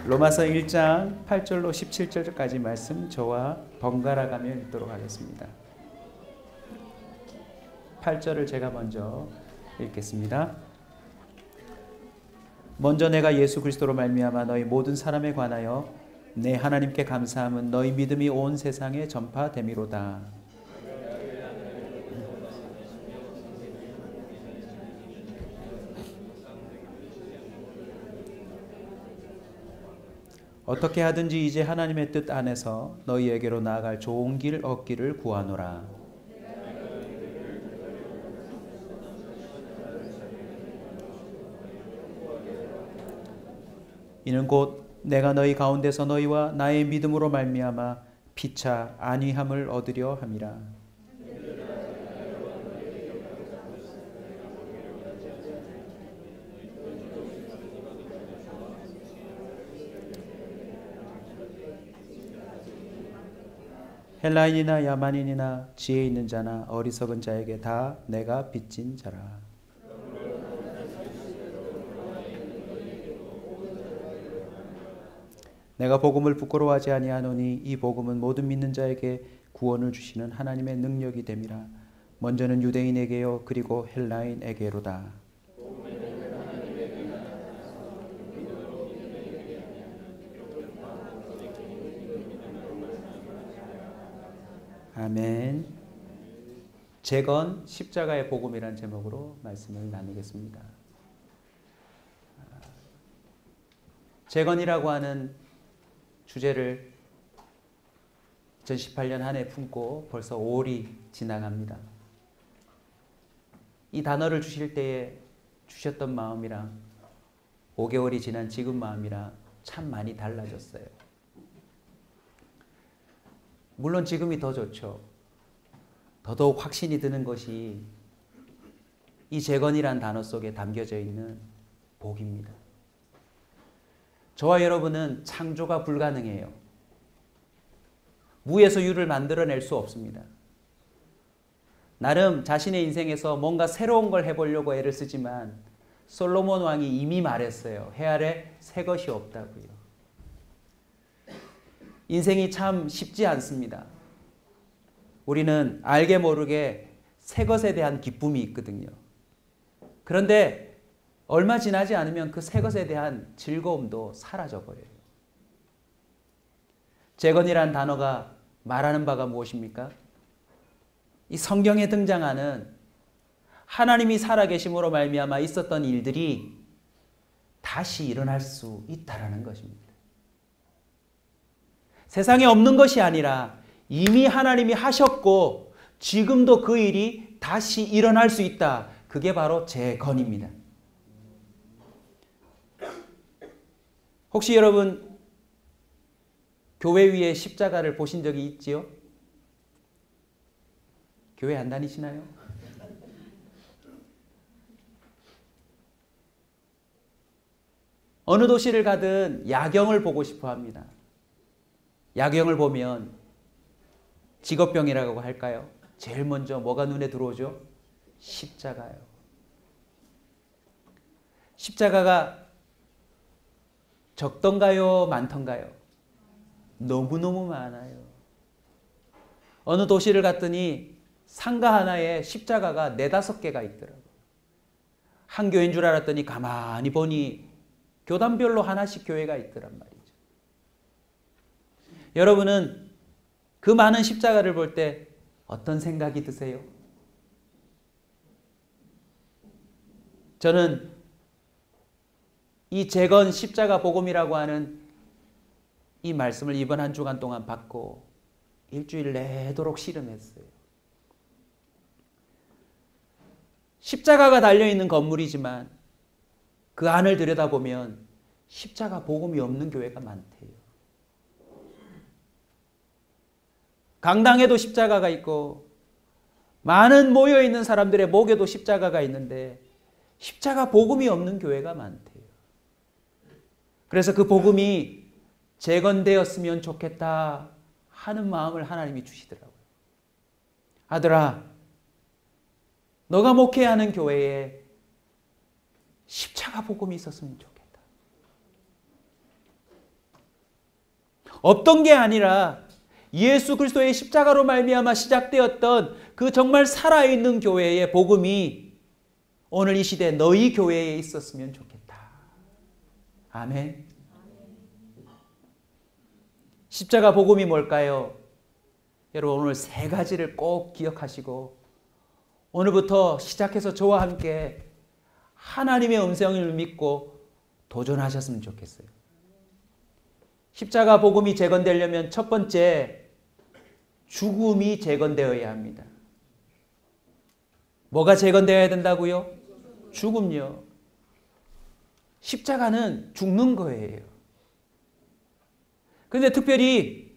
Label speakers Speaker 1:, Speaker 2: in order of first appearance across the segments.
Speaker 1: 로마서 1장 8절로 17절까지 말씀 저와 번갈아 가며 읽도록 하겠습니다. 8절을 제가 먼저 읽겠습니다. 먼저 내가 예수 그리스도로 말미암아 너희 모든 사람에 관하여 내 하나님께 감사함은 너희 믿음이 온 세상에 전파됨이로다. 어떻게 하든지 이제 하나님의 뜻 안에서 너희에게로 나아갈 좋은 길 얻기를 구하노라. 이는 곧 내가 너희 가운데서 너희와 나의 믿음으로 말미암아 피차 안위함을 얻으려 함이라. 헬라인이나 야만인이나 지혜 있는 자나 어리석은 자에게 다 내가 빚진 자라. 내가 복음을 부끄러워하지 아니하노니 이 복음은 모든 믿는 자에게 구원을 주시는 하나님의 능력이 됨이라. 먼저는 유대인에게요 그리고 헬라인에게로다. 아멘. 재건 십자가의 복음이라는 제목으로 말씀을 나누겠습니다. 재건이라고 하는 주제를 2018년 한 해 품고 벌써 5월이 지나갑니다. 이 단어를 주실 때에 주셨던 마음이랑 5개월이 지난 지금 마음이랑 참 많이 달라졌어요. 물론 지금이 더 좋죠. 더더욱 확신이 드는 것이 이 재건이란 단어 속에 담겨져 있는 복입니다. 저와 여러분은 창조가 불가능해요. 무에서 유를 만들어낼 수 없습니다. 나름 자신의 인생에서 뭔가 새로운 걸 해보려고 애를 쓰지만 솔로몬 왕이 이미 말했어요. 해 아래 새 것이 없다고요. 인생이 참 쉽지 않습니다. 우리는 알게 모르게 새 것에 대한 기쁨이 있거든요. 그런데 얼마 지나지 않으면 그 새 것에 대한 즐거움도 사라져버려요. 재건이라는 단어가 말하는 바가 무엇입니까? 이 성경에 등장하는 하나님이 살아계심으로 말미암아 있었던 일들이 다시 일어날 수 있다라는 것입니다. 세상에 없는 것이 아니라 이미 하나님이 하셨고 지금도 그 일이 다시 일어날 수 있다. 그게 바로 재건입니다. 혹시 여러분 교회 위에 십자가를 보신 적이 있지요? 교회 안 다니시나요? 어느 도시를 가든 야경을 보고 싶어 합니다. 야경을 보면 직업병이라고 할까요? 제일 먼저 뭐가 눈에 들어오죠? 십자가요. 십자가가 적던가요? 많던가요? 너무너무 많아요. 어느 도시를 갔더니 상가 하나에 십자가가 4-5개가 있더라고요. 한 교회인 줄 알았더니 가만히 보니 교단별로 하나씩 교회가 있더란 말이에요. 여러분은 그 많은 십자가를 볼 때 어떤 생각이 드세요? 저는 이 재건 십자가 복음이라고 하는 이 말씀을 이번 한 주간 동안 받고 일주일 내도록 씨름했어요. 십자가가 달려있는 건물이지만 그 안을 들여다보면 십자가 복음이 없는 교회가 많대요. 강당에도 십자가가 있고 많은 모여있는 사람들의 목에도 십자가가 있는데 십자가 복음이 없는 교회가 많대요. 그래서 그 복음이 재건되었으면 좋겠다 하는 마음을 하나님이 주시더라고요. 아들아, 너가 목회하는 교회에 십자가 복음이 있었으면 좋겠다. 없던 게 아니라 예수 그리스도의 십자가로 말미암아 시작되었던 그 정말 살아있는 교회의 복음이 오늘 이 시대 너희 교회에 있었으면 좋겠다. 아멘. 십자가 복음이 뭘까요? 여러분 오늘 세 가지를 꼭 기억하시고 오늘부터 시작해서 저와 함께 하나님의 음성을 믿고 도전하셨으면 좋겠어요. 십자가 복음이 재건되려면 첫 번째 죽음이 재건되어야 합니다. 뭐가 재건되어야 된다고요? 죽음요. 십자가는 죽는 거예요. 그런데 특별히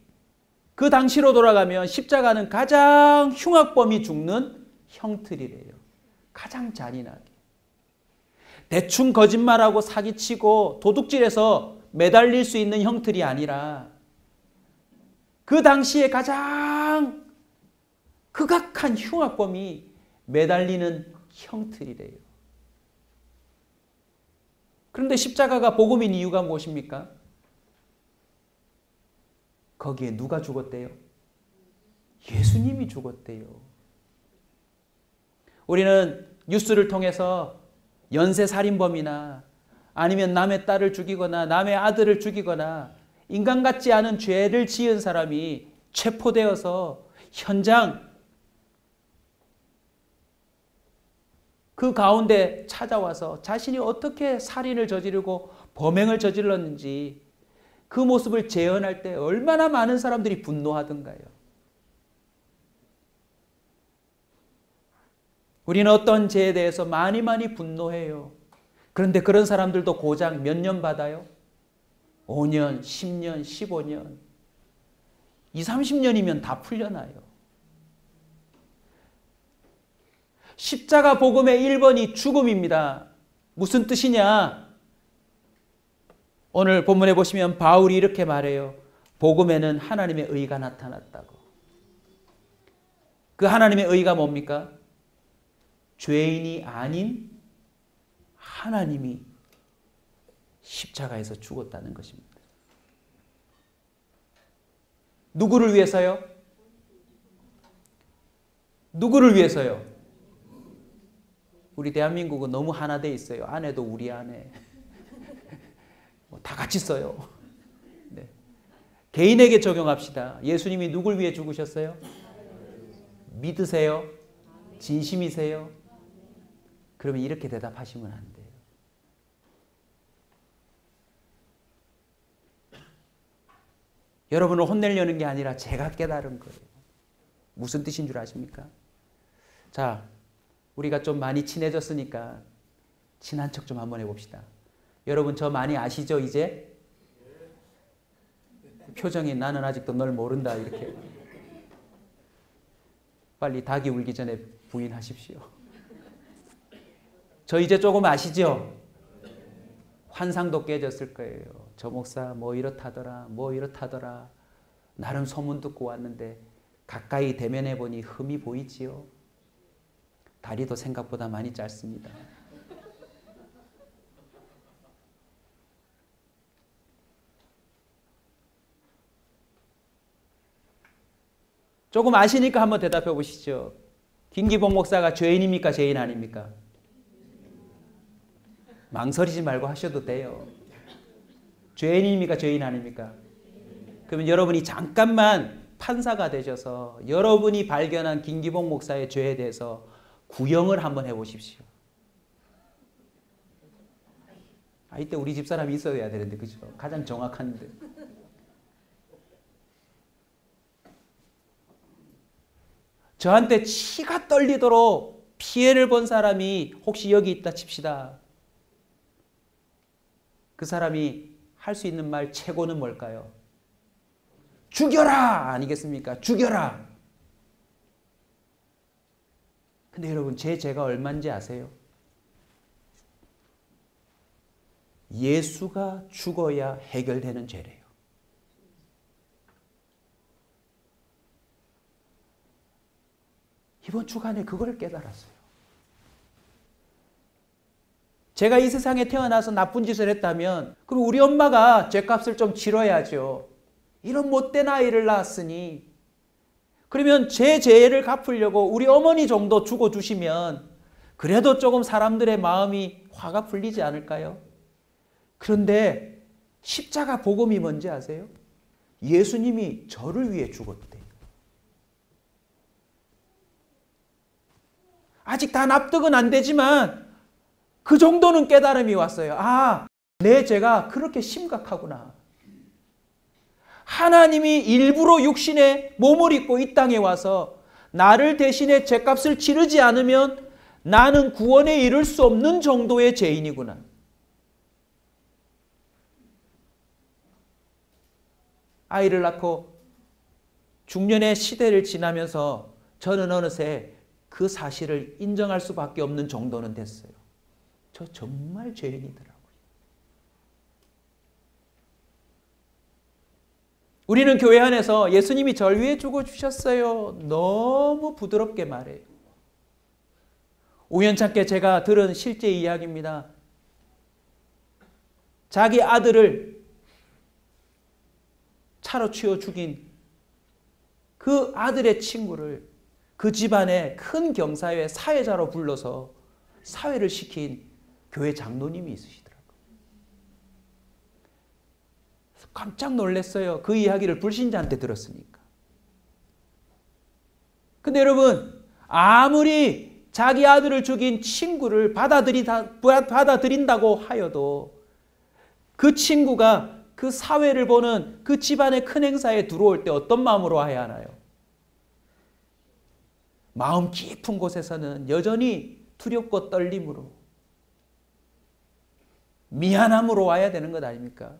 Speaker 1: 그 당시로 돌아가면 십자가는 가장 흉악범이 죽는 형틀이래요. 가장 잔인하게. 대충 거짓말하고 사기치고 도둑질해서 매달릴 수 있는 형틀이 아니라 그 당시에 가장 극악한 흉악범이 매달리는 형틀이래요. 그런데 십자가가 복음인 이유가 무엇입니까? 거기에 누가 죽었대요? 예수님이 죽었대요. 우리는 뉴스를 통해서 연쇄살인범이나 아니면 남의 딸을 죽이거나 남의 아들을 죽이거나 인간 같지 않은 죄를 지은 사람이 체포되어서 현장 그 가운데 찾아와서 자신이 어떻게 살인을 저지르고 범행을 저질렀는지 그 모습을 재현할 때 얼마나 많은 사람들이 분노하던가요. 우리는 어떤 죄에 대해서 많이 분노해요. 그런데 그런 사람들도 고작 몇 년 받아요? 5년, 10년, 15년, 20, 30년이면 다 풀려나요. 십자가 복음의 1번이 죽음입니다. 무슨 뜻이냐? 오늘 본문에 보시면 바울이 이렇게 말해요. 복음에는 하나님의 의가 나타났다고. 그 하나님의 의가 뭡니까? 죄인이 아닌 하나님이 십자가에서 죽었다는 것입니다. 누구를 위해서요? 누구를 위해서요? 우리 대한민국은 너무 하나 돼 있어요. 아내도 우리 아내. 다 같이 써요. 네. 개인에게 적용합시다. 예수님이 누굴 위해 죽으셨어요? 믿으세요? 진심이세요? 그러면 이렇게 대답하시면 안 돼요. 여러분을 혼내려는 게 아니라 제가 깨달은 거예요. 무슨 뜻인 줄 아십니까? 자, 우리가 좀 많이 친해졌으니까 친한 척 좀 한번 해봅시다. 여러분 저 많이 아시죠 이제? 표정이 나는 아직도 널 모른다 이렇게. 빨리 닭이 울기 전에 부인하십시오. 저 이제 조금 아시죠? 환상도 깨졌을 거예요. 저 목사 뭐 이렇다더라 뭐 이렇다더라. 나름 소문 듣고 왔는데 가까이 대면해 보니 흠이 보이지요. 다리도 생각보다 많이 짧습니다. 조금 아시니까 한번 대답해 보시죠. 김기봉 목사가 죄인입니까? 죄인 아닙니까? 망설이지 말고 하셔도 돼요. 죄인입니까? 죄인 아닙니까? 그러면 여러분이 잠깐만 판사가 되셔서 여러분이 발견한 김기봉 목사의 죄에 대해서 구형을 한번 해보십시오. 이때 우리 집사람이 있어야 되는데 그죠? 가장 정확한데. 저한테 치가 떨리도록 피해를 본 사람이 혹시 여기 있다 칩시다. 그 사람이 할 수 있는 말 최고는 뭘까요? 죽여라! 아니겠습니까? 죽여라! 근데 여러분 제 죄가 얼마인지 아세요? 예수가 죽어야 해결되는 죄래요. 이번 주간에 그걸 깨달았어요. 제가 이 세상에 태어나서 나쁜 짓을 했다면 그럼 우리 엄마가 죄값을 좀 치러야죠. 이런 못된 아이를 낳았으니 그러면 제 죄를 갚으려고 우리 어머니 정도 죽어주시면 그래도 조금 사람들의 마음이 화가 풀리지 않을까요? 그런데 십자가 복음이 뭔지 아세요? 예수님이 저를 위해 죽었대요. 아직 다 납득은 안 되지만 그 정도는 깨달음이 왔어요. 아, 내 죄가 그렇게 심각하구나. 하나님이 일부러 육신의 몸을 입고 이 땅에 와서 나를 대신에 죄값을 치르지 않으면 나는 구원에 이를 수 없는 정도의 죄인이구나. 아이를 낳고 중년의 시대를 지나면서 저는 어느새 그 사실을 인정할 수밖에 없는 정도는 됐어요. 저 정말 죄인이더라고요. 우리는 교회 안에서 예수님이 절 위해 죽어주셨어요. 너무 부드럽게 말해요. 우연찮게 제가 들은 실제 이야기입니다. 자기 아들을 차로 치워 죽인 그 아들의 친구를 그 집안의 큰 경사회 사회자로 불러서 사회를 시킨 교회 장로님이 있으시더라고요. 깜짝 놀랐어요. 그 이야기를 불신자한테 들었으니까. 근데 여러분, 아무리 자기 아들을 죽인 친구를 받아들인다고 하여도 그 친구가 그 사회를 보는 그 집안의 큰 행사에 들어올 때 어떤 마음으로 와야 하나요? 마음 깊은 곳에서는 여전히 두렵고 떨림으로, 미안함으로 와야 되는 것 아닙니까?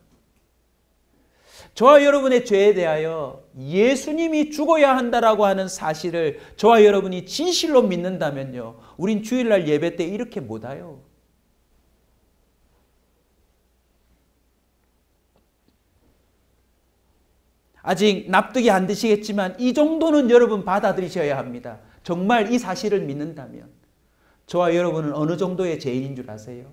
Speaker 1: 저와 여러분의 죄에 대하여 예수님이 죽어야 한다라고 하는 사실을 저와 여러분이 진실로 믿는다면요, 우린 주일날 예배 때 이렇게 못 와요. 아직 납득이 안 되시겠지만 이 정도는 여러분 받아들이셔야 합니다. 정말 이 사실을 믿는다면 저와 여러분은 어느 정도의 죄인인 줄 아세요?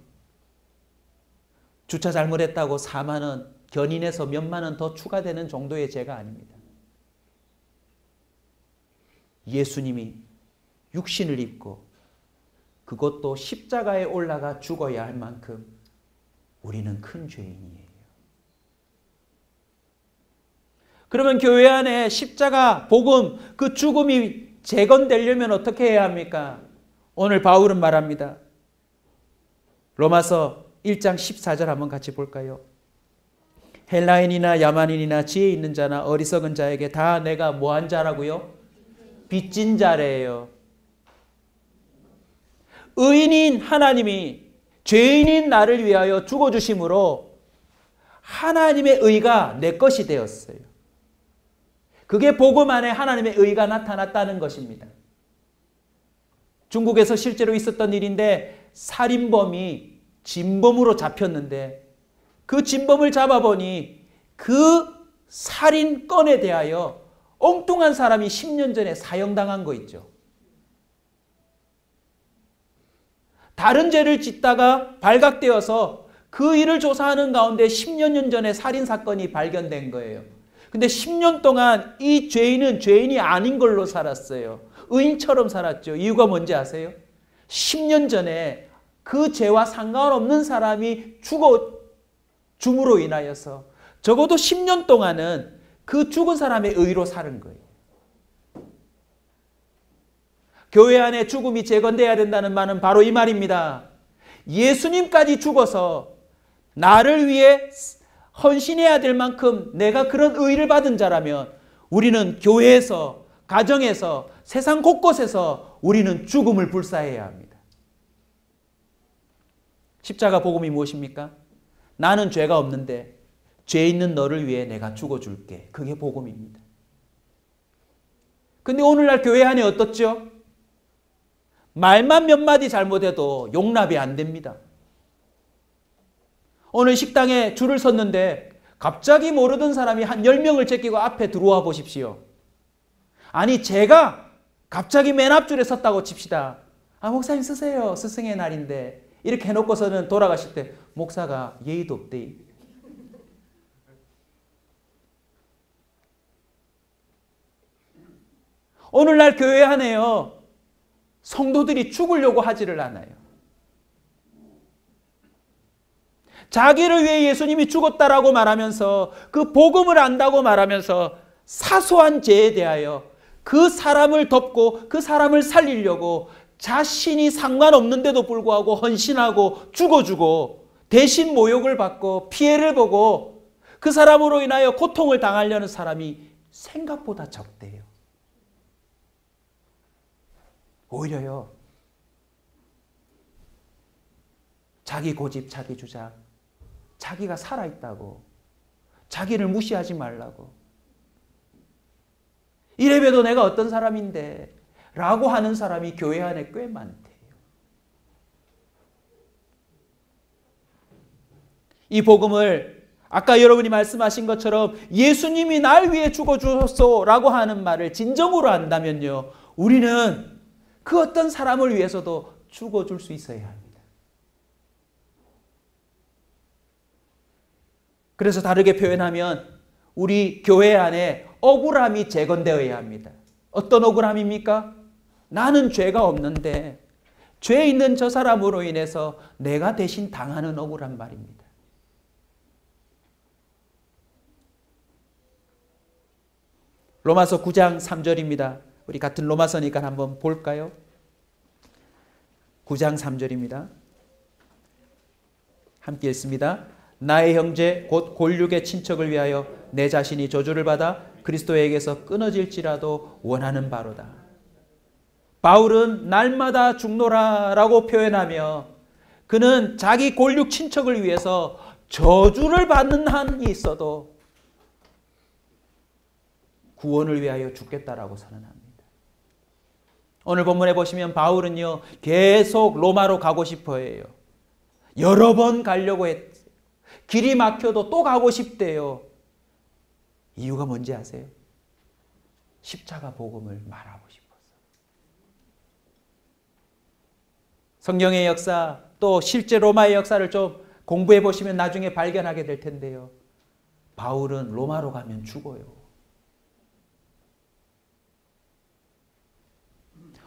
Speaker 1: 주차 잘못했다고 4만 원, 견인해서 몇만 원 더 추가되는 정도의 죄가 아닙니다. 예수님이 육신을 입고 그것도 십자가에 올라가 죽어야 할 만큼 우리는 큰 죄인이에요. 그러면 교회 안에 십자가, 복음, 그 죽음이 재건되려면 어떻게 해야 합니까? 오늘 바울은 말합니다. 로마서 1장 14절 한번 같이 볼까요? 헬라인이나 야만인이나 지혜 있는 자나 어리석은 자에게 다 내가 뭐한 자라고요? 빚진 자래요. 의인인 하나님이 죄인인 나를 위하여 죽어주심으로 하나님의 의가 내 것이 되었어요. 그게 복음 안에 하나님의 의가 나타났다는 것입니다. 중국에서 실제로 있었던 일인데 살인범이 진범으로 잡혔는데 그 진범을 잡아보니 그 살인건에 대하여 엉뚱한 사람이 10년 전에 사형당한 거 있죠. 다른 죄를 짓다가 발각되어서 그 일을 조사하는 가운데 10여 년 전에 살인사건이 발견된 거예요. 근데 10년 동안 이 죄인은 죄인이 아닌 걸로 살았어요. 의인처럼 살았죠. 이유가 뭔지 아세요? 10년 전에 그 죄와 상관없는 사람이 죽음으로 인하여서 적어도 10년 동안은 그 죽은 사람의 의로 사는 거예요. 교회 안에 죽음이 재건돼야 된다는 말은 바로 이 말입니다. 예수님까지 죽어서 나를 위해 헌신해야 될 만큼 내가 그런 의를 받은 자라면 우리는 교회에서, 가정에서, 세상 곳곳에서 우리는 죽음을 불사해야 합니다. 십자가 복음이 무엇입니까? 나는 죄가 없는데 죄 있는 너를 위해 내가 죽어줄게. 그게 복음입니다. 근데 오늘날 교회 안에 어떻죠? 말만 몇 마디 잘못해도 용납이 안 됩니다. 오늘 식당에 줄을 섰는데 갑자기 모르던 사람이 한 10명을 제끼고 앞에 들어와 보십시오. 아니 제가 갑자기 맨 앞줄에 섰다고 칩시다. 아 목사님 서세요. 스승의 날인데. 이렇게 해놓고서는 돌아가실 때 목사가 예의도 없대. 오늘날 교회 안에요, 성도들이 죽으려고 하지를 않아요. 자기를 위해 예수님이 죽었다라고 말하면서, 그 복음을 안다고 말하면서 사소한 죄에 대하여 그 사람을 덮고 그 사람을 살리려고 자신이 상관없는데도 불구하고 헌신하고 죽어주고 대신 모욕을 받고 피해를 보고 그 사람으로 인하여 고통을 당하려는 사람이 생각보다 적대요. 오히려요, 자기 고집, 자기 주장, 자기가 살아있다고, 자기를 무시하지 말라고, 이래봬도 내가 어떤 사람인데 라고 하는 사람이 교회 안에 꽤 많대요. 이 복음을 아까 여러분이 말씀하신 것처럼 예수님이 날 위해 죽어주소서 라고 하는 말을 진정으로 한다면요, 우리는 그 어떤 사람을 위해서도 죽어줄 수 있어야 합니다. 그래서 다르게 표현하면 우리 교회 안에 억울함이 재건되어야 합니다. 어떤 억울함입니까? 나는 죄가 없는데 죄 있는 저 사람으로 인해서 내가 대신 당하는 억울한 말입니다. 로마서 9장 3절입니다. 우리 같은 로마서니까 한번 볼까요? 9장 3절입니다. 함께 읽습니다. 나의 형제 곧 골육의 친척을 위하여 내 자신이 저주를 받아 그리스도에게서 끊어질지라도 원하는 바로다. 바울은 날마다 죽노라 라고 표현하며 그는 자기 골육 친척을 위해서 저주를 받는 한이 있어도 구원을 위하여 죽겠다라고 선언합니다. 오늘 본문에 보시면 바울은요, 계속 로마로 가고 싶어 해요. 여러 번 가려고 했어요. 길이 막혀도 또 가고 싶대요. 이유가 뭔지 아세요? 십자가 복음을 말하고 싶어서. 성경의 역사, 또 실제 로마의 역사를 좀 공부해 보시면 나중에 발견하게 될 텐데요, 바울은 로마로 가면 죽어요.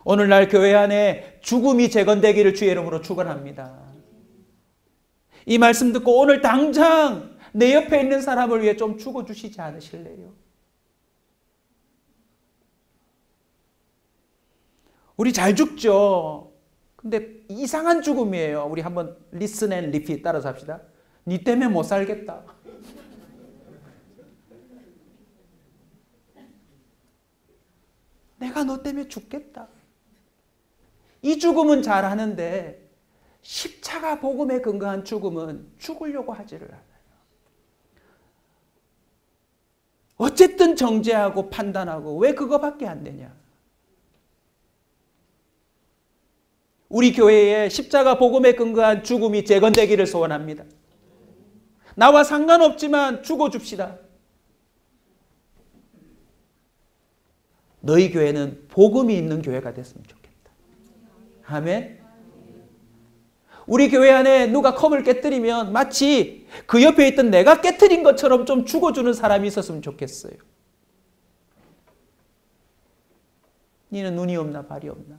Speaker 1: 오늘날 교회 안에 죽음이 재건되기를 주의 이름으로 축원합니다. 이 말씀 듣고 오늘 당장 내 옆에 있는 사람을 위해 좀 죽어주시지 않으실래요? 우리 잘 죽죠. 근데 이상한 죽음이에요. 우리 한번 listen and repeat 따라서 합시다. 니 때문에 못 살겠다. 내가 너 때문에 죽겠다. 이 죽음은 잘하는데 십자가 복음에 근거한 죽음은 죽으려고 하지를 않아요. 어쨌든 정죄하고 판단하고 왜 그거밖에 안 되냐. 우리 교회에 십자가 복음에 근거한 죽음이 재건되기를 소원합니다. 나와 상관없지만 죽어줍시다. 너희 교회는 복음이 있는 교회가 됐으면 좋겠다. 아멘. 우리 교회 안에 누가 컵을 깨뜨리면 마치 그 옆에 있던 내가 깨뜨린 것처럼 좀 죽어주는 사람이 있었으면 좋겠어요. 니는 눈이 없나 발이 없나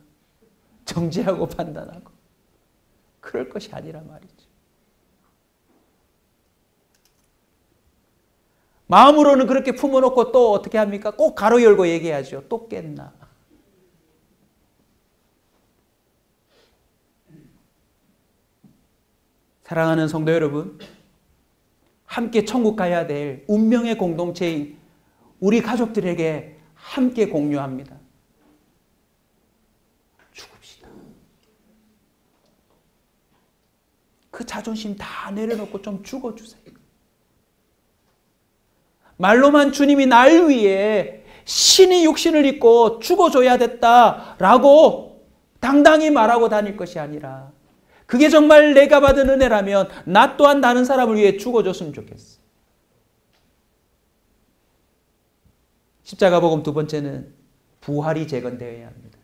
Speaker 1: 정죄하고 판단하고 그럴 것이 아니라 말이죠. 마음으로는 그렇게 품어놓고 또 어떻게 합니까? 꼭 가로 열고 얘기하죠. 또 깼나. 사랑하는 성도 여러분, 함께 천국 가야 될 운명의 공동체인 우리 가족들에게 함께 공유합니다. 죽읍시다. 그 자존심 다 내려놓고 좀 죽어주세요. 말로만 주님이 날 위해 신이 육신을 입고 죽어줘야 됐다라고 당당히 말하고 다닐 것이 아니라 그게 정말 내가 받은 은혜라면 나 또한 다른 사람을 위해 죽어줬으면 좋겠어. 십자가 복음 두 번째는 부활이 재건되어야 합니다.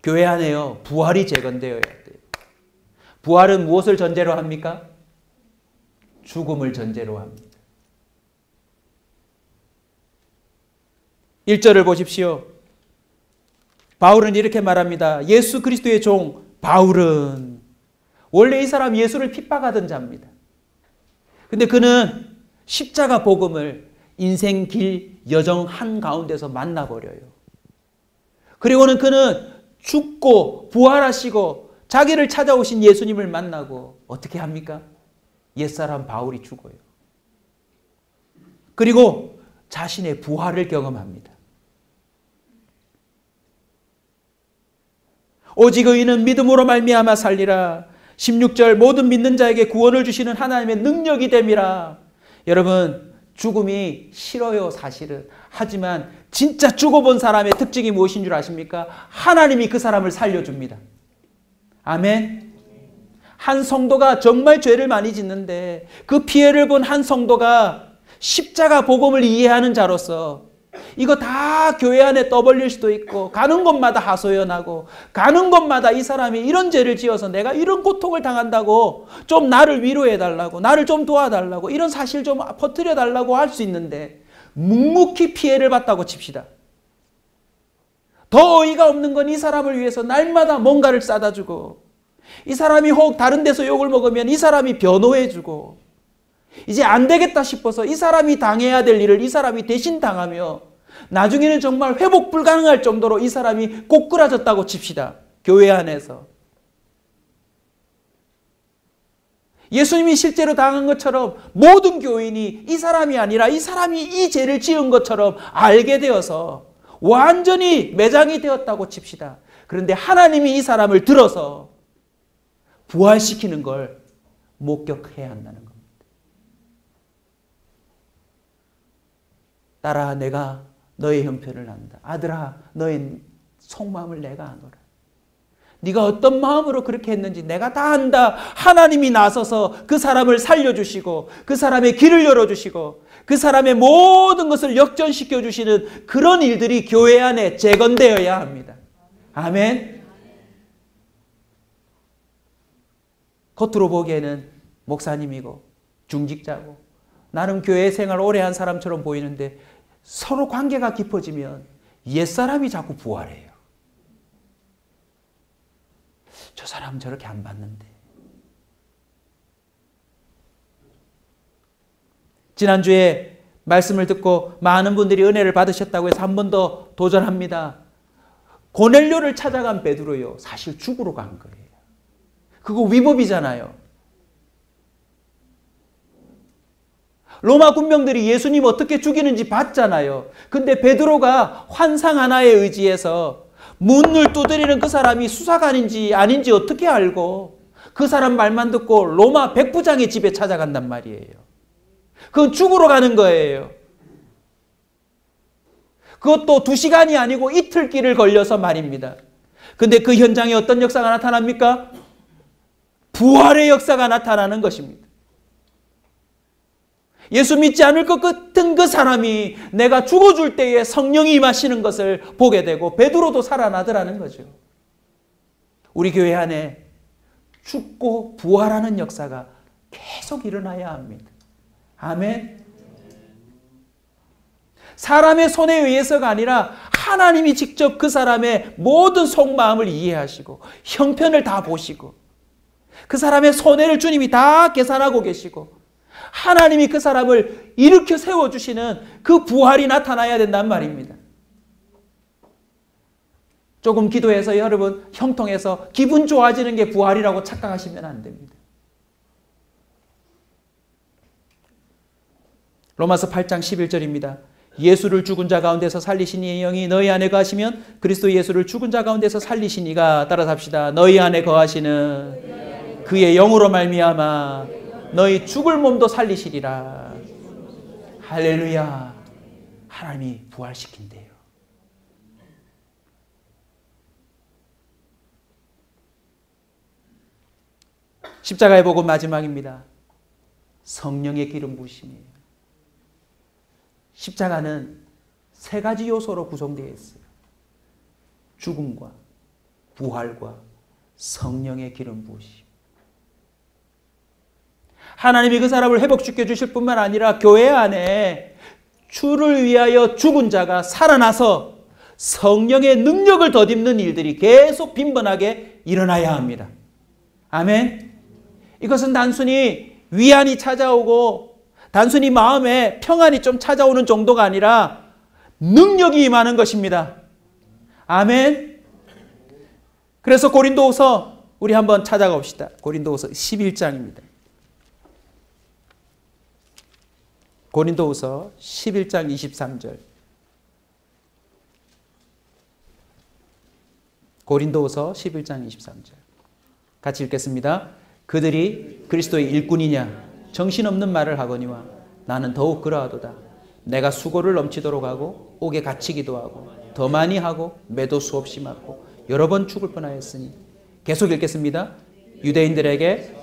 Speaker 1: 교회 안에요, 부활이 재건되어야 돼요. 부활은 무엇을 전제로 합니까? 죽음을 전제로 합니다. 1절을 보십시오. 바울은 이렇게 말합니다. 예수 그리스도의 종 바울은 원래 이 사람 예수를 핍박하던 자입니다. 근데 그는 십자가 복음을 인생 길 여정 한가운데서 만나버려요. 그리고는 그는 죽고 부활하시고 자기를 찾아오신 예수님을 만나고 어떻게 합니까? 옛사람 바울이 죽어요. 그리고 자신의 부활을 경험합니다. 오직 의인은 믿음으로 말미암아 살리라. 16절 모든 믿는 자에게 구원을 주시는 하나님의 능력이 됨이라. 여러분 죽음이 싫어요 사실은. 하지만 진짜 죽어본 사람의 특징이 무엇인 줄 아십니까? 하나님이 그 사람을 살려줍니다. 아멘. 한 성도가 정말 죄를 많이 짓는데 그 피해를 본 한 성도가 십자가 복음을 이해하는 자로서 이거 다 교회 안에 떠벌릴 수도 있고 가는 곳마다 하소연하고 가는 곳마다 이 사람이 이런 죄를 지어서 내가 이런 고통을 당한다고 좀 나를 위로해달라고 나를 좀 도와달라고 이런 사실 좀 퍼뜨려달라고 할 수 있는데 묵묵히 피해를 봤다고 칩시다. 더 어이가 없는 건 이 사람을 위해서 날마다 뭔가를 싸다 주고 이 사람이 혹 다른 데서 욕을 먹으면 이 사람이 변호해 주고 이제 안 되겠다 싶어서 이 사람이 당해야 될 일을 이 사람이 대신 당하며 나중에는 정말 회복 불가능할 정도로 이 사람이 꼬꾸라졌다고 칩시다. 교회 안에서. 예수님이 실제로 당한 것처럼 모든 교인이 이 사람이 아니라 이 사람이 이 죄를 지은 것처럼 알게 되어서 완전히 매장이 되었다고 칩시다. 그런데 하나님이 이 사람을 들어서 부활시키는 걸 목격해야 한다는 겁니다. 딸아 내가 너의 형편을 안다. 아들아 너의 속마음을 내가 아노라. 네가 어떤 마음으로 그렇게 했는지 내가 다 안다. 하나님이 나서서 그 사람을 살려주시고 그 사람의 길을 열어주시고 그 사람의 모든 것을 역전시켜 주시는 그런 일들이 교회 안에 재건되어야 합니다. 아멘. 겉으로 보기에는 목사님이고 중직자고 나름 교회 생활 오래 한 사람처럼 보이는데 서로 관계가 깊어지면 옛사람이 자꾸 부활해요. 저 사람 저렇게 안 봤는데. 지난주에 말씀을 듣고 많은 분들이 은혜를 받으셨다고 해서 한 번 더 도전합니다. 고넬료를 찾아간 베드로요. 사실 죽으러 간 거예요. 그거 위법이잖아요. 로마 군병들이 예수님 어떻게 죽이는지 봤잖아요. 근데 베드로가 환상 하나에 의지해서 문을 두드리는 그 사람이 수사관인지 아닌지 어떻게 알고 그 사람 말만 듣고 로마 백부장의 집에 찾아간단 말이에요. 그건 죽으러 가는 거예요. 그것도 2시간이 아니고 이틀 길을 걸려서 말입니다. 근데 그 현장에 어떤 역사가 나타납니까? 부활의 역사가 나타나는 것입니다. 예수 믿지 않을 것 같은 그 사람이 내가 죽어줄 때에 성령이 임하시는 것을 보게 되고 베드로도 살아나더라는 거죠. 우리 교회 안에 죽고 부활하는 역사가 계속 일어나야 합니다. 아멘. 사람의 손에 의해서가 아니라 하나님이 직접 그 사람의 모든 속마음을 이해하시고 형편을 다 보시고 그 사람의 손해를 주님이 다 계산하고 계시고 하나님이 그 사람을 일으켜 세워주시는 그 부활이 나타나야 된단 말입니다. 조금 기도해서 여러분 형통해서 기분 좋아지는 게 부활이라고 착각하시면 안 됩니다. 로마서 8장 11절입니다. 예수를 죽은 자 가운데서 살리신 이의 영이 너희 안에 거하시면 그리스도 예수를 죽은 자 가운데서 살리시니가 따라서 합시다. 너희 안에 거하시는 그의 영으로 말미암아 너희 죽을 몸도 살리시리라. 할렐루야. 하나님이 부활시킨대요. 십자가의 복음 마지막입니다. 성령의 기름 부으심이에요. 십자가는 3가지 요소로 구성되어 있어요. 죽음과 부활과 성령의 기름 부으심. 하나님이 그 사람을 회복시켜 주실 뿐만 아니라 교회 안에 주를 위하여 죽은 자가 살아나서 성령의 능력을 덧입는 일들이 계속 빈번하게 일어나야 합니다. 아멘. 이것은 단순히 위안이 찾아오고 단순히 마음에 평안이 좀 찾아오는 정도가 아니라 능력이 임하는 것입니다. 아멘. 그래서 고린도후서 우리 한번 찾아갑시다. 고린도후서 11장입니다. 고린도후서 11장 23절. 고린도후서 11장 23절. 같이 읽겠습니다. 그들이 그리스도의 일꾼이냐 정신없는 말을 하거니와 나는 더욱 그러하도다. 내가 수고를 넘치도록 하고 옥에 갇히기도 하고 더 많이 하고 매도 수없이 맞고 여러 번 죽을 뻔하였으니. 계속 읽겠습니다. 유대인들에게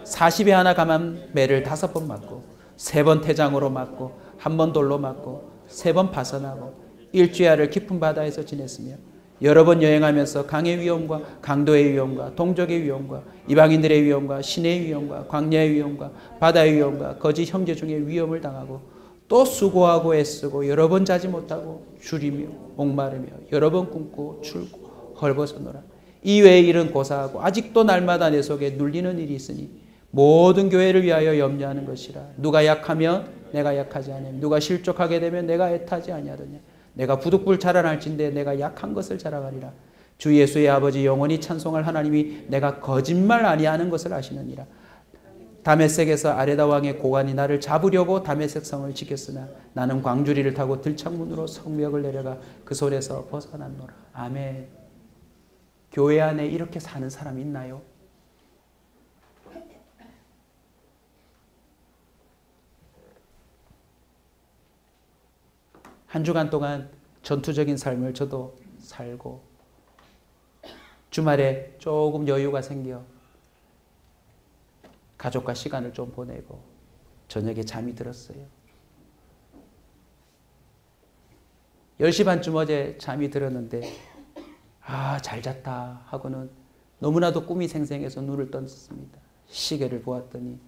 Speaker 1: 40에 하나 감한 매를 5번 맞고 3번 태장으로 맞고 1번 돌로 맞고 3번 파선하고 일주야를 깊은 바다에서 지냈으며 여러 번 여행하면서 강의 위험과 강도의 위험과 동족의 위험과 이방인들의 위험과 신의 위험과 광야의 위험과 바다의 위험과 거짓 형제 중에 위험을 당하고 또 수고하고 애쓰고 여러 번 자지 못하고 줄이며 목마르며 여러 번 굶고 출고 헐벗어노라. 이외의 일은 고사하고 아직도 날마다 내 속에 눌리는 일이 있으니 모든 교회를 위하여 염려하는 것이라. 누가 약하면 내가 약하지 아니하며 누가 실족하게 되면 내가 애타지 아니하더냐. 내가 부득불 자라날진대 내가 약한 것을 자랑하리라. 주 예수의 아버지 영원히 찬송할 하나님이 내가 거짓말 아니하는 것을 아시느니라. 다메섹에서 아레다 왕의 고관이 나를 잡으려고 다메섹 성을 지켰으나 나는 광주리를 타고 들창문으로 성벽을 내려가 그 손에서 벗어났노라. 아멘. 교회 안에 이렇게 사는 사람 있나요? 한 주간 동안 전투적인 삶을 저도 살고 주말에 조금 여유가 생겨 가족과 시간을 좀 보내고 저녁에 잠이 들었어요. 10시 반쯤 어제 잠이 들었는데 잘 잤다 하고는 너무나도 꿈이 생생해서 눈을 떴습니다. 시계를 보았더니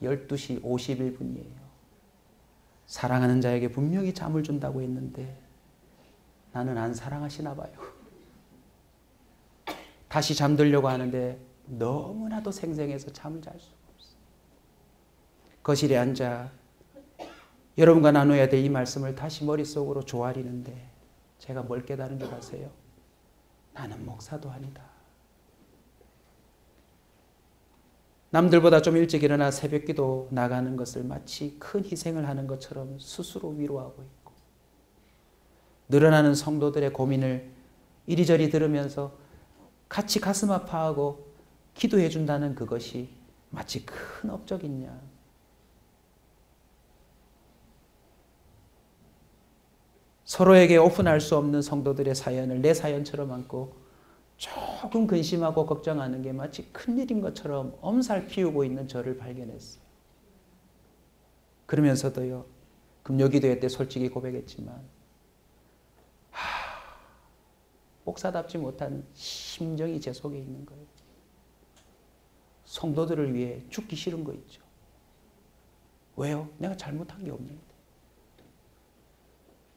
Speaker 1: 12시 51분이에요. 사랑하는 자에게 분명히 잠을 준다고 했는데 나는 안 사랑하시나 봐요. 다시 잠들려고 하는데 너무나도 생생해서 잠을 잘 수가 없어요. 거실에 앉아 여러분과 나눠야 될 이 말씀을 다시 머릿속으로 조아리는데 제가 뭘 깨달은 줄 아세요? 나는 목사도 아니다. 남들보다 좀 일찍 일어나 새벽기도 나가는 것을 마치 큰 희생을 하는 것처럼 스스로 위로하고 있고 늘어나는 성도들의 고민을 이리저리 들으면서 같이 가슴 아파하고 기도해 준다는 그것이 마치 큰 업적인 양 서로에게 오픈할 수 없는 성도들의 사연을 내 사연처럼 안고 조금 근심하고 걱정하는 게 마치 큰일인 것처럼 엄살 피우고 있는 저를 발견했어요. 그러면서도요. 금요기도회 때 솔직히 고백했지만 목사답지 못한 심정이 제 속에 있는 거예요. 성도들을 위해 죽기 싫은 거 있죠. 왜요? 내가 잘못한 게 없는데.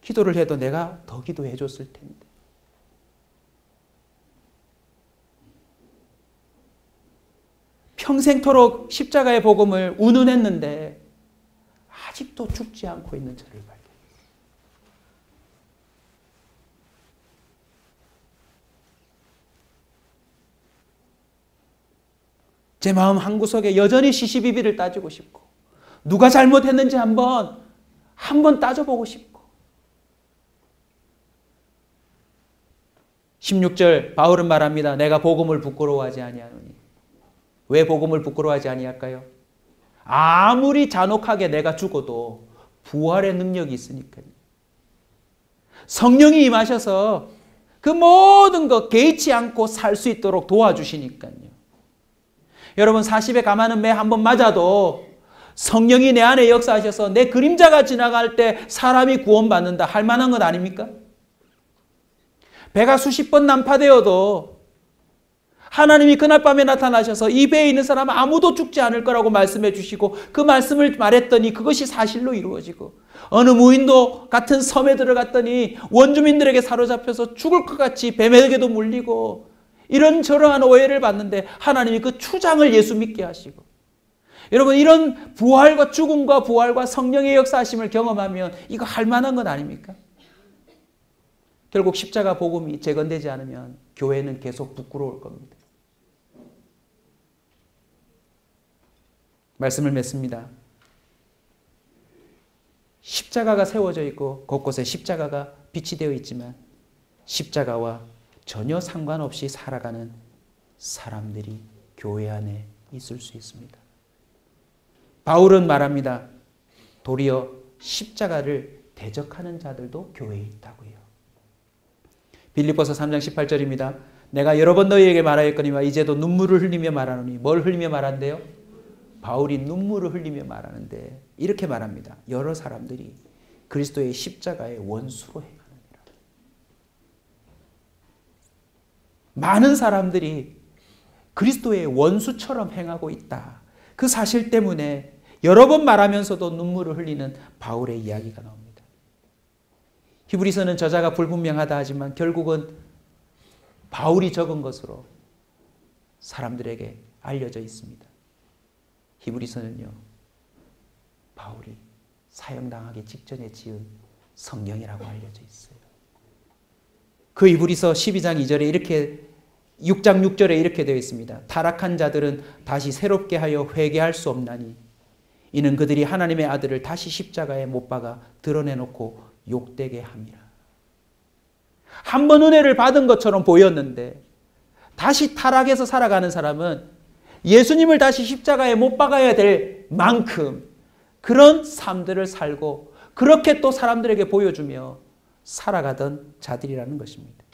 Speaker 1: 기도를 해도 내가 더 기도해 줬을 텐데. 평생토록 십자가의 복음을 운운했는데 아직도 죽지 않고 있는 저를 발견했어요. 제 마음 한구석에 여전히 시시비비를 따지고 싶고 누가 잘못했는지 한번 따져보고 싶고 16절 바울은 말합니다. 내가 복음을 부끄러워하지 아니하노니. 왜 복음을 부끄러워하지 아니할까요? 아무리 잔혹하게 내가 죽어도 부활의 능력이 있으니까요. 성령이 임하셔서 그 모든 것 개의치 않고 살 수 있도록 도와주시니까요. 여러분 40에 감하는 매 한 번 맞아도 성령이 내 안에 역사하셔서 내 그림자가 지나갈 때 사람이 구원받는다 할 만한 것 아닙니까? 배가 수십 번 난파되어도 하나님이 그날 밤에 나타나셔서 이 배에 있는 사람은 아무도 죽지 않을 거라고 말씀해 주시고 그 말씀을 말했더니 그것이 사실로 이루어지고 어느 무인도 같은 섬에 들어갔더니 원주민들에게 사로잡혀서 죽을 것 같이 뱀에게도 물리고 이런저러한 오해를 받는데 하나님이 그 추장을 예수 믿게 하시고 여러분 이런 부활과 죽음과 부활과 성령의 역사하심을 경험하면 이거 할 만한 건 아닙니까? 결국 십자가 복음이 재건되지 않으면 교회는 계속 부끄러울 겁니다. 말씀을 맺습니다. 십자가가 세워져 있고 곳곳에 십자가가 빛이 되어 있지만 십자가와 전혀 상관없이 살아가는 사람들이 교회 안에 있을 수 있습니다. 바울은 말합니다. 도리어 십자가를 대적하는 자들도 교회에 있다고요. 빌립보서 3장 18절입니다. 내가 여러 번 너희에게 말하였거니와 이제도 눈물을 흘리며 말하노니 뭘 흘리며 말한대요? 바울이 눈물을 흘리며 말하는데 이렇게 말합니다. 여러 사람들이 그리스도의 십자가의 원수로 행하느니라. 많은 사람들이 그리스도의 원수처럼 행하고 있다. 그 사실 때문에 여러 번 말하면서도 눈물을 흘리는 바울의 이야기가 나옵니다. 히브리서는 저자가 불분명하다 하지만 결국은 바울이 적은 것으로 사람들에게 알려져 있습니다. 히브리서는요, 바울이 사형당하기 직전에 지은 성경이라고 알려져 있어요. 그 히브리서 12장 2절에 이렇게 6장 6절에 이렇게 되어 있습니다. 타락한 자들은 다시 새롭게 하여 회개할 수 없나니 이는 그들이 하나님의 아들을 다시 십자가에 못 박아 드러내놓고 욕되게 함이라. 한 번 은혜를 받은 것처럼 보였는데 다시 타락해서 살아가는 사람은 예수님을 다시 십자가에 못 박아야 될 만큼 그런 삶들을 살고 그렇게 또 사람들에게 보여주며 살아가던 자들이라는 것입니다.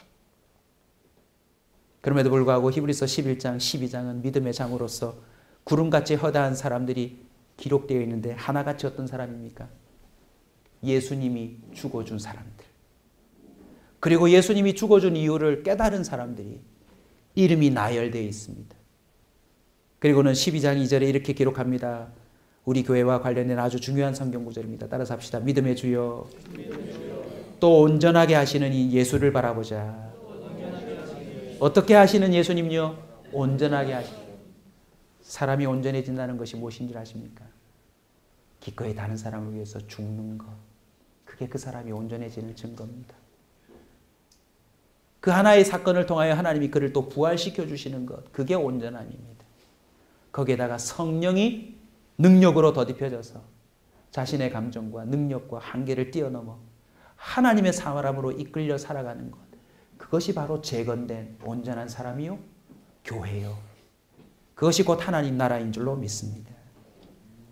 Speaker 1: 그럼에도 불구하고 히브리서 11장, 12장은 믿음의 장으로서 구름같이 허다한 사람들이 기록되어 있는데 하나같이 어떤 사람입니까? 예수님이 죽어준 사람들. 그리고 예수님이 죽어준 이유를 깨달은 사람들이 이름이 나열되어 있습니다. 그리고는 12장 2절에 이렇게 기록합니다. 우리 교회와 관련된 아주 중요한 성경 구절입니다. 따라서 합시다. 믿음의 주여 또 온전하게 하시는 이 예수를 바라보자. 어떻게 하시는 예수님요? 온전하게 하시는. 사람이 온전해진다는 것이 무엇인지 아십니까? 기꺼이 다른 사람을 위해서 죽는 것. 그게 그 사람이 온전해지는 증거입니다. 그 하나의 사건을 통하여 하나님이 그를 또 부활시켜 주시는 것. 그게 온전함입니다. 거기에다가 성령이 능력으로 더딥혀져서 자신의 감정과 능력과 한계를 뛰어넘어 하나님의 사람으로 이끌려 살아가는 것. 그것이 바로 재건된 온전한 사람이요, 교회요. 그것이 곧 하나님 나라인 줄로 믿습니다.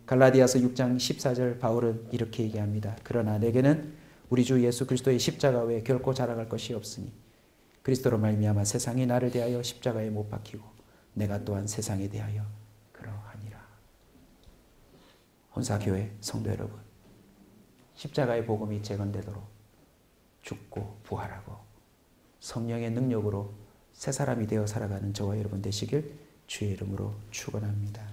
Speaker 1: 갈라디아서 6장 14절 바울은 이렇게 얘기합니다. 그러나 내게는 우리 주 예수 그리스도의 십자가 외에 결코 자랑할 것이 없으니 그리스도로 말미암아 세상이 나를 대하여 십자가에 못 박히고 내가 또한 세상에 대하여 그러하니라. 혼사교회 성도 여러분, 십자가의 복음이 재건되도록 죽고 부활하고 성령의 능력으로 새 사람이 되어 살아가는 저와 여러분 되시길 주의 이름으로 축원합니다.